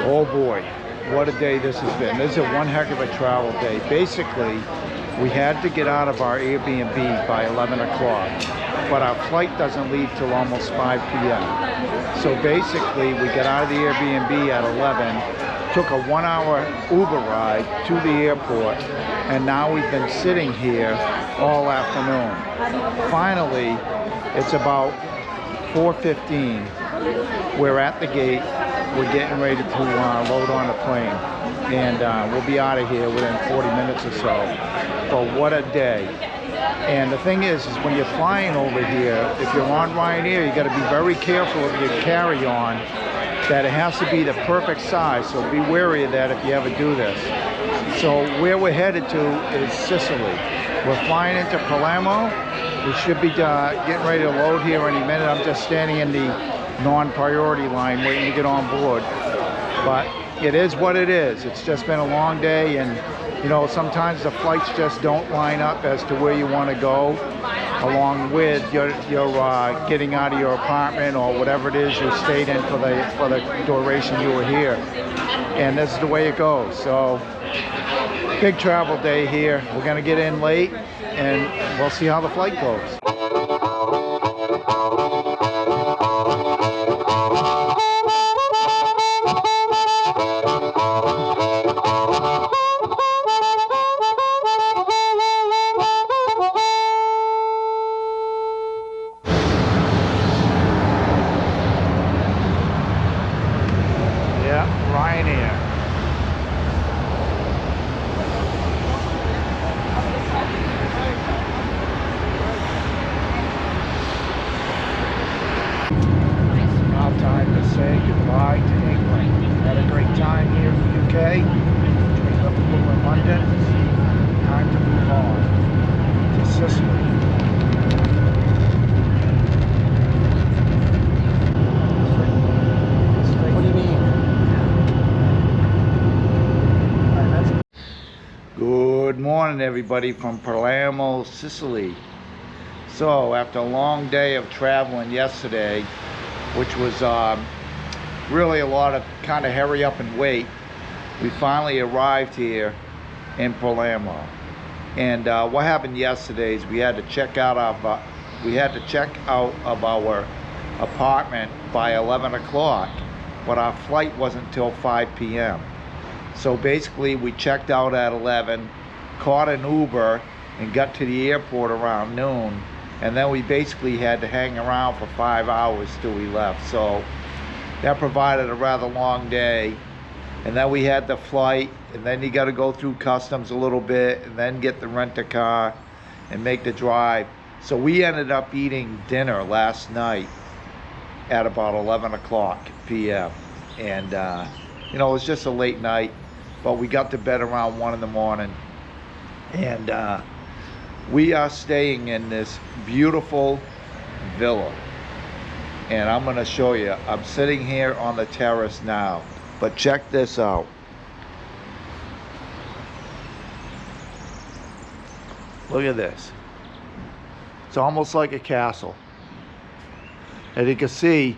Oh boy, what a day this has been. This is one heck of a travel day. Basically, we had to get out of our Airbnb by 11 o'clock, but our flight doesn't leave till almost 5 p.m. So basically, we got out of the Airbnb at 11, took a 1-hour Uber ride to the airport, and now we've been sitting here all afternoon. Finally, it's about 4:15. We're at the gate. We're getting ready to load on the plane, and we'll be out of here within 40 minutes or so. But what a day. And the thing is when you're flying over here, if you're on Ryanair, you got to be very careful of your carry-on, that it has to be the perfect size, so be wary of that if you ever do this. So where we're headed to is Sicily. We're flying into Palermo. We should be getting ready to load here any minute. I'm just standing in the non-priority line waiting to get on board. But it is what it is. It's just been a long day, and you know, sometimes the flights just don't line up as to where you want to go, along with your getting out of your apartment or whatever it is you stayed in for the duration you were here. And this is the way it goes. So big travel day here. We're gonna get in late, and we'll see how the flight goes. Ryanair. Now time to say goodbye to England. Had a great time here in the UK, between Liverpool and London. Time to move on to Sicily. Good morning, everybody, from Palermo, Sicily. So after a long day of traveling yesterday, which was really a lot of kind of hurry up and wait, we finally arrived here in Palermo. And what happened yesterday is we had to check out of our apartment by 11 o'clock, but our flight wasn't till 5 p.m. So basically we checked out at 11, caught an Uber, and got to the airport around noon, and then we basically had to hang around for 5 hours till we left. So that provided a rather long day. And then we had the flight, and then you got to go through customs a little bit, and then get the rent-a-car and make the drive. So we ended up eating dinner last night at about 11 o'clock p.m. and you know, it was just a late night, but we got to bed around 1 in the morning. And we are staying in this beautiful villa, and I'm going to show you. I'm sitting here on the terrace now, but check this out. Look at this. It's almost like a castle. As you can see,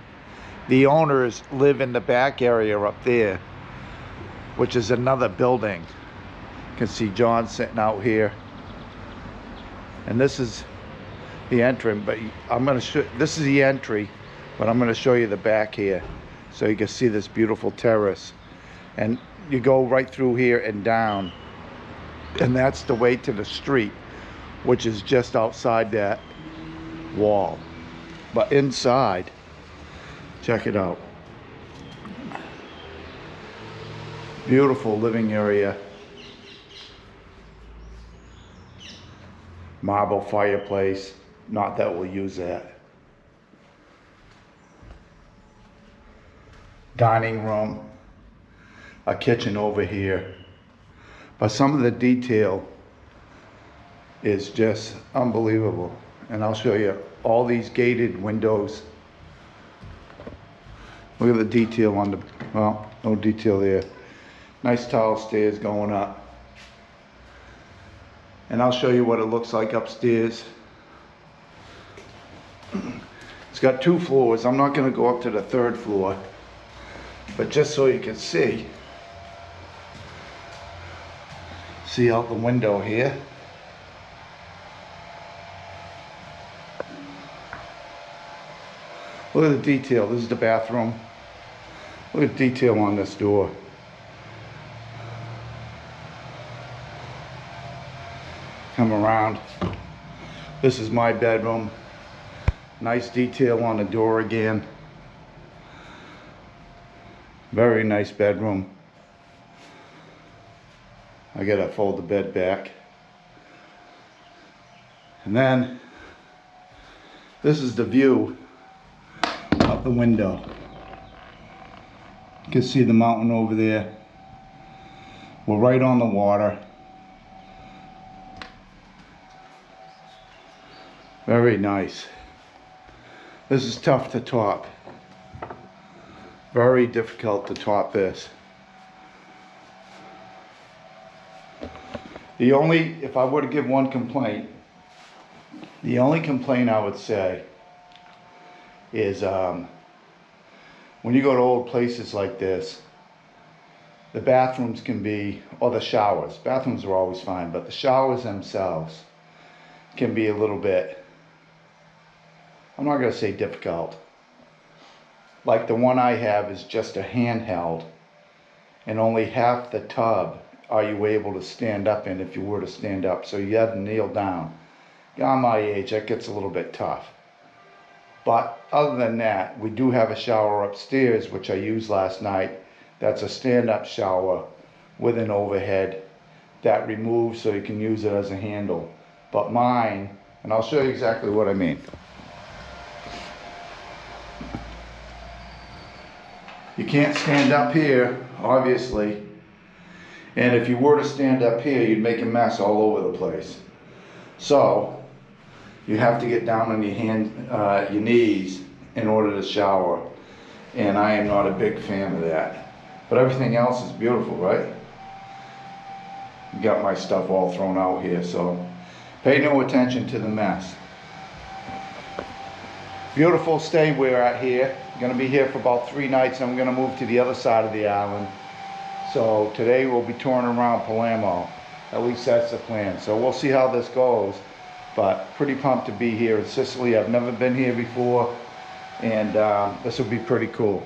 the owners live in the back area up there, which is another building. You can see John sitting out here. And this is the entrance, but I'm going to show, this is the entry, but I'm going to show you the back here so you can see this beautiful terrace. And you go right through here and down, and that's the way to the street, which is just outside that wall. But inside, check it out. Beautiful living area. Marble fireplace. Not that we'll use that. Dining room. A kitchen over here. But some of the detail is just unbelievable. And I'll show you all these gated windows. Look at the detail on the, well, no detail there. Nice tall stairs going up. And I'll show you what it looks like upstairs. It's got 2 floors. I'm not going to go up to the 3rd floor. But just so you can see out the window here. Look at the detail. This is the bathroom. Look at the detail on this door. Come around. This is my bedroom. Nice detail on the door again. Very nice bedroom. I gotta fold the bed back. And then this is the view out the window. You can see the mountain over there. We're right on the water. Very nice. This is tough to top. Very difficult to top this. The only, if I were to give one complaint, the only complaint I would say is when you go to old places like this, the bathrooms can be, or the showers, bathrooms are always fine, but the showers themselves can be a little bit, I'm not going to say difficult. Like the one I have is just a handheld, and only half the tub are you able to stand up in if you were to stand up. So you have to kneel down. On my age, that gets a little bit tough. But other than that, we do have a shower upstairs, which I used last night. That's a stand-up shower with an overhead that removes so you can use it as a handle. But mine, and I'll show you exactly what I mean. You can't stand up here, obviously. And if you were to stand up here, you'd make a mess all over the place. So you have to get down on your knees in order to shower. And I am not a big fan of that. But everything else is beautiful, right? Got my stuff all thrown out here, so pay no attention to the mess. Beautiful stay we're at here. Going to be here for about 3 nights, and I'm going to move to the other side of the island. So today we'll be touring around Palermo. At least that's the plan. So we'll see how this goes. But pretty pumped to be here in Sicily. I've never been here before, and this will be pretty cool.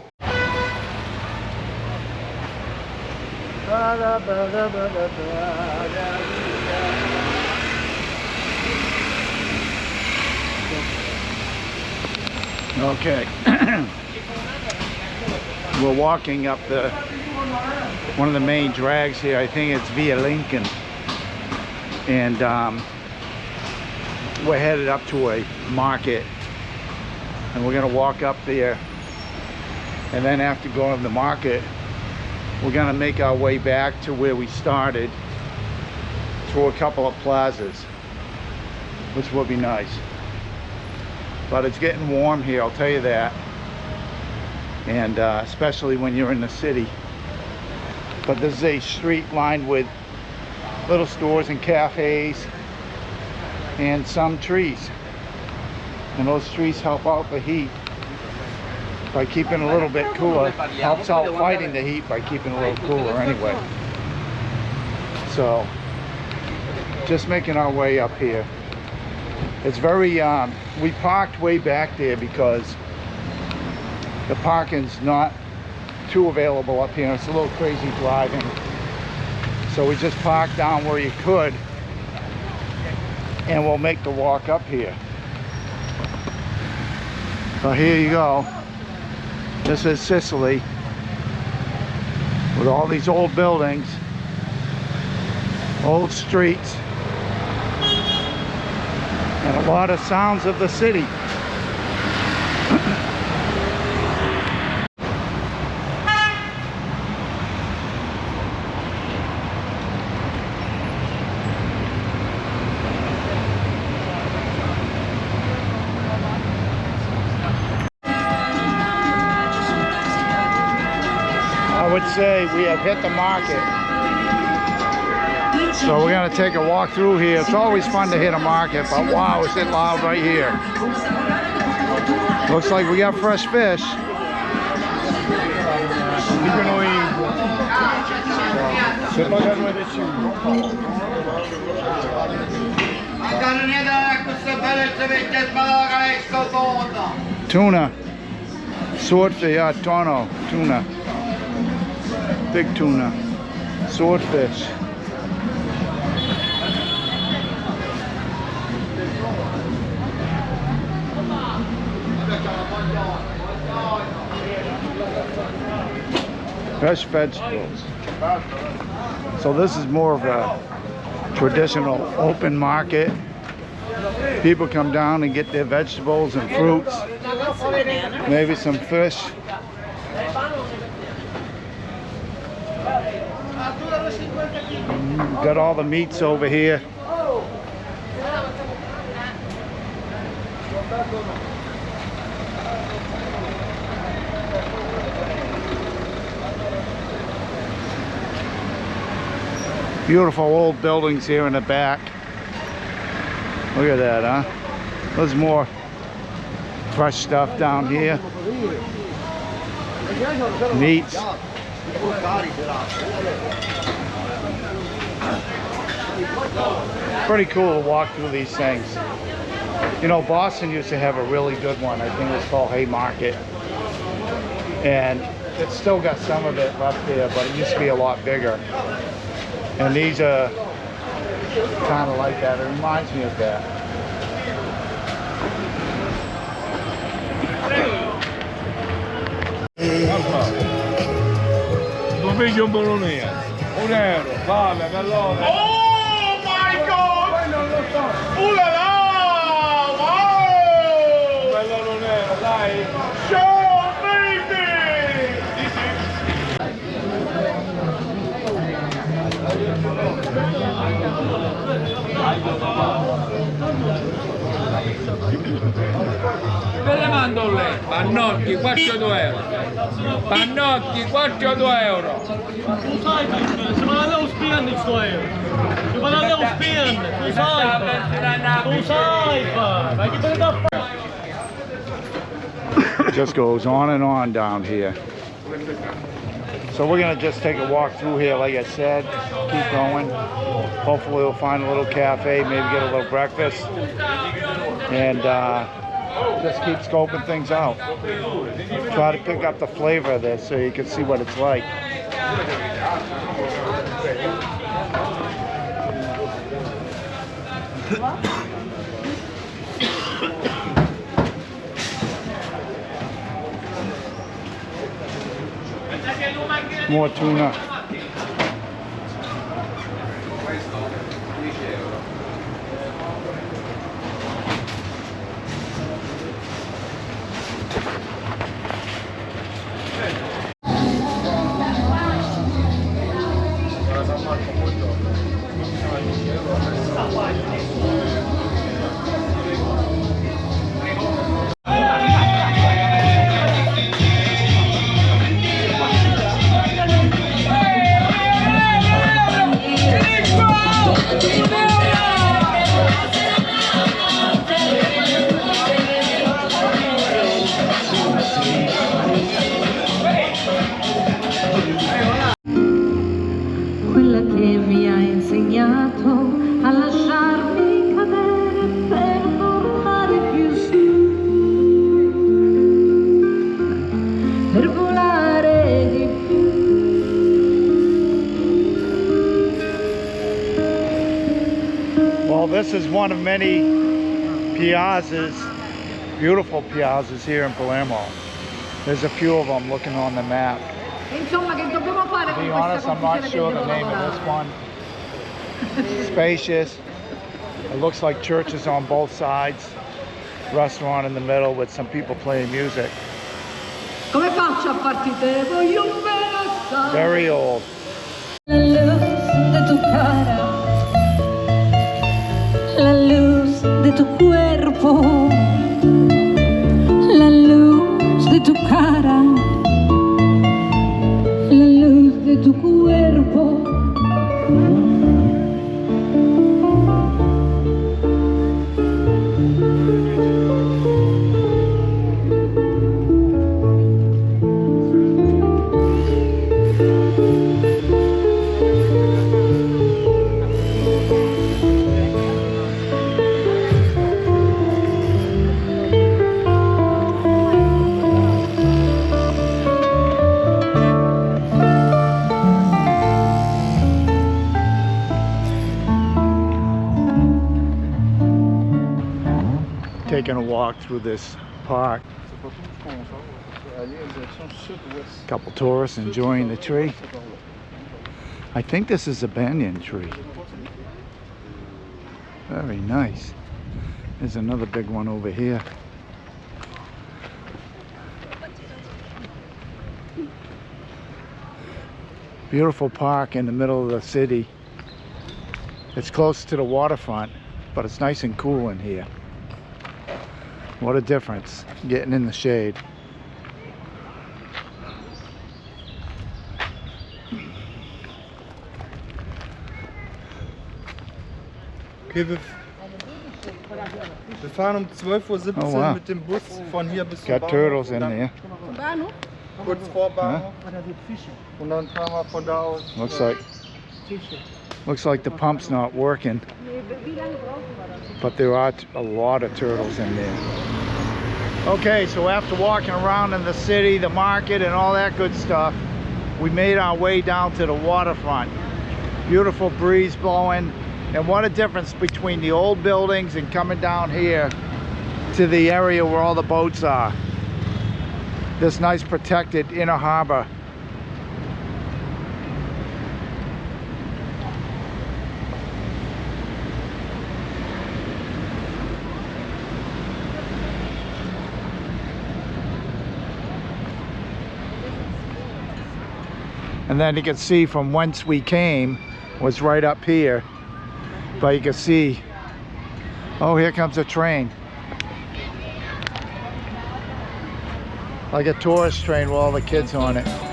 Okay. We're walking up one of the main drags here. I think it's via Lincoln, and we're headed up to a market, and we're gonna walk up there, and then after going to the market, we're gonna make our way back to where we started through a couple of plazas, which will be nice. But it's getting warm here, I'll tell you that, and especially when you're in the city. But this is a street lined with little stores and cafes and some trees, and those trees help out the heat by keeping a little bit cooler. Helps out fighting the heat by keeping a little cooler anyway. So just making our way up here. It's very we parked way back there because the parking's not too available up here. It's a little crazy driving, so we just parked down where you could, and we'll make the walk up here. So here you go. This is Sicily with all these old buildings, old streets, and a lot of sounds of the city. I would say we have hit the market. So we're going to take a walk through here. It's always fun to hit a market, but wow, is it loud right here. Looks like we got fresh fish. dicono India. Se paga 2,5. Tuna. Swordfish, yeah, tono, tuna. Big tuna. Swordfish. Fresh vegetables. So this is more of a traditional open market. People come down and get their vegetables and fruits. Maybe some fish. Got all the meats over here. Beautiful old buildings here in the back. Look at that, huh? There's more fresh stuff down here. Meats. Pretty cool to walk through these things. You know, Boston used to have a really good one. I think it was called Haymarket. And it's still got some of it left there, but it used to be a lot bigger. And these are kind of like that. It reminds me of that. Un figlio bolognese, €1, fame, callone. Oh my god! Non lo so. La la! Wow! Bello non era, dai! Show baby! Per le mandorle, pannocchi, 4 €. Pannocchi, 4 €. Hoe saai is het? Ze gaan alleen spelen niet steuren. Ze gaan alleen spelen. Hoe saai is het? Hoe saai is het? Weet je wat dat It just goes on and on down here. So we're gonna just take a walk through here, like I said, keep going. Hopefully we'll find a little cafe, maybe get a little breakfast, and just keep scoping things out. Try to pick up the flavor of this so you can see what it's like. More tuna. Quella che mi ha insegnato a lasciarmi cadere per tornare più su, per volare di più. Well, this is one of many piazzas, beautiful piazzas here in Palermo. There's a few of them looking on the map. Insomma, che dobbiamo fare To con be questa honest, I'm not competizione sure che the devo name of lavorare? this one. It's spacious. It looks like churches on both sides. Restaurant in the middle with some people playing music. Come faccio a farti te? Voglio un bel assai. Very old. La luz de tu cara, la luz de tu cuerpo, la luz de tu cara, la luz de tu cuerpo. walk through this park. Couple tourists enjoying the tree. I think this is a banyan tree. Very nice. There's another big one over here. Beautiful park in the middle of the city. It's close to the waterfront, but it's nice and cool in here. What a difference getting in the shade. Okay, wir fahren um 12:17 Oh, Uhr wow. mit dem Bus von hier bis zum Got Bahnhof. turtles und in dann there. kurz vor Bahnhof. Und dann fahren wir von da aus. Looks like the pump's not working, but there are a lot of turtles in there. Okay, so after walking around in the city, the market, and all that good stuff, we made our way down to the waterfront. Beautiful breeze blowing, and what a difference between the old buildings and coming down here to the area where all the boats are. This nice protected inner harbor. And then you can see from whence we came was right up here. But you can see, oh, here comes a train. Like a tourist train with all the kids on it.